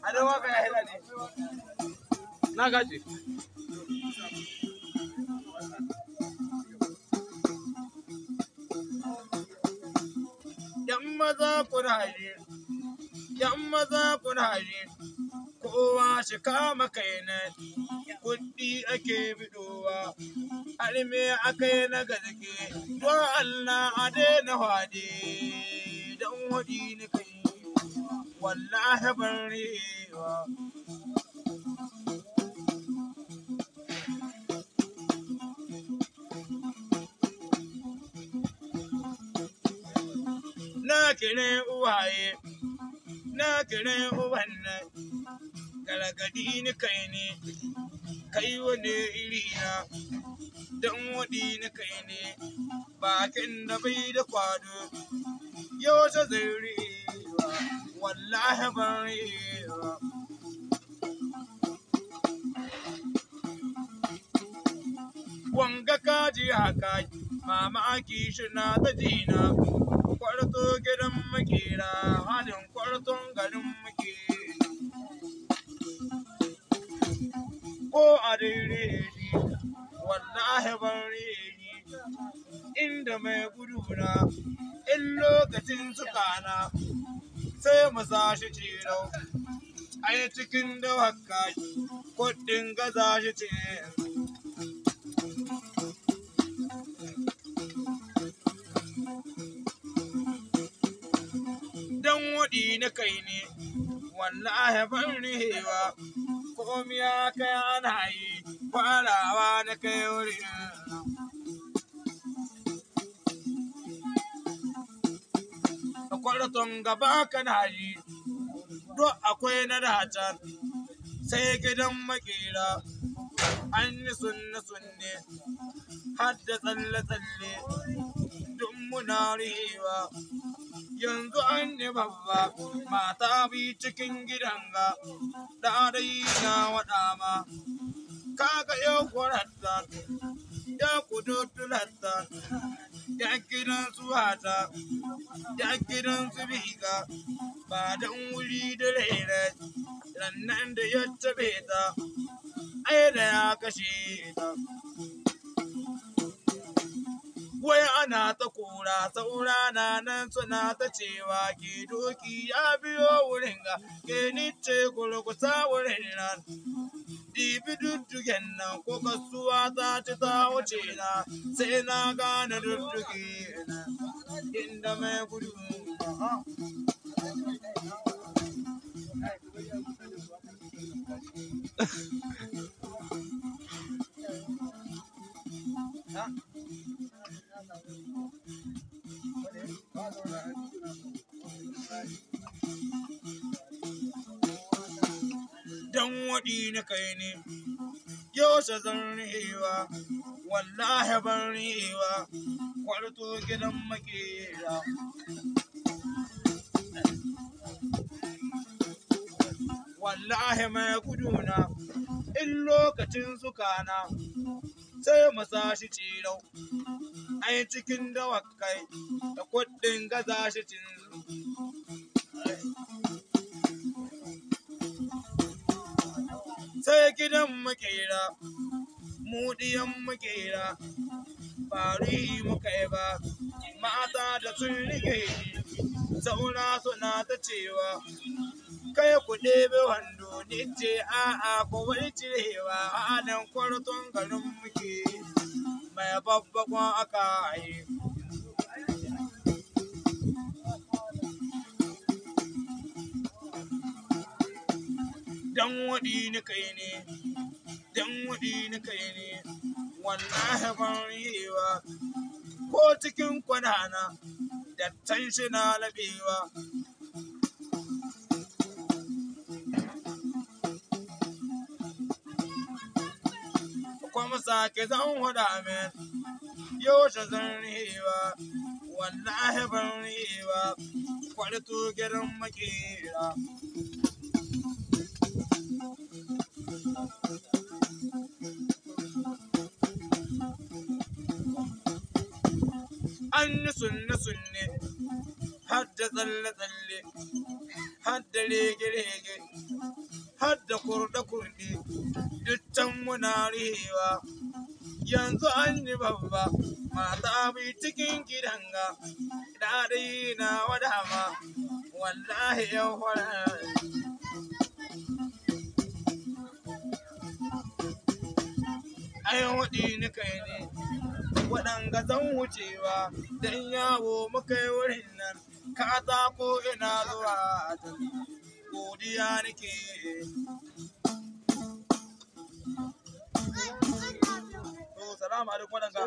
Adawa ka ya hira ne. Na gaji. Yan maza kuraje, kowa shi kama kai ne, kuɗi ake bidowa, alme akai na gaske, don Allah a daina hwade, don hudi ni kai, wallahi ban rewa. Na kire uwaye, na kire uban nan, gargadi ni kai ne, kai wani iri na, don waɗi ni kai ne, bakin da bai da kwado, yau ta zai rewa, wallahi ban rewa. Wanga kaji haka, mamaki shi na ta jina. Kwarto gidan makera, halin kwarton garin muke. Ko a daidai ni, wallahi ban reni, inda mai guduna, in lokacin sukana, sai mu sashi ciro. Ai cikin dawaka, kuɗin gaza shi ce. Dan waɗi na kai ne, wallahi ban rihewa, komi ya kai ana yi, farawa na kai wurin. Kwarton gaba kana yi, duk akwai na dacan, sai gidan makera, an yi sunne-sunne, har da tsalle-tsalle, duk muna rihewa. Yanzu an yi babba, mata bi cikin gidan ga, da dai na waɗa ma, kaga yau kwarata, ya kudu tulata, ya gidan su hata, ya gidan su biga, ba don wuri da rere, rannan da ya tabe ta, ai da ya kashe ta. Wai ana ta kura, saura na nan suna ta cewa ke doki ya biyo wurin ga, ke nice kurkusa wurin nan. Dibi duddugen nan ko kasuwa ta ci ta wuce na, sai na gane dudduge na, inda mai gudu. Dan waɗi na kai ne, yau zan rihewa, wallahi ban rihewa, kwarto gidan makera. Wallahi mai guduna, in lokacin sukana, sai mu sashi cirau, ai cikin dawakai, da kuɗin gaza shi cin. Sai gidan makera, mudiyan makera, bari muka yi ba, mata da sun rike ni, saura suna ta cewa, kai ku ɗebe wando, ni ce a'a ku wani cirewa, halin kwarton garin muke, mai babbakon aka yi. Dan waɗi ni kai ne, dan waɗi ni kai ne, wallahi ban rihewa, ko cikin kwanana, dattan shi na laɓewa. Kuma sake zan hada min, yau zan rihewa, wallahi ban rihewa, kwarto gidan makera. An yi sunne-sunne, har da tsalle-tsalle, har da rege-rege har da kurɗe-kurɗe duk can muna rihewa yanzu an yi babba mata bi cikin gidan ga daɗi na wadama wallahi yan fara ai waɗi ni kai ne waɗanga zan wucewa don yawo muka yi wurin nan katako ina zuwa godiya nake salamu alaikum waɗanga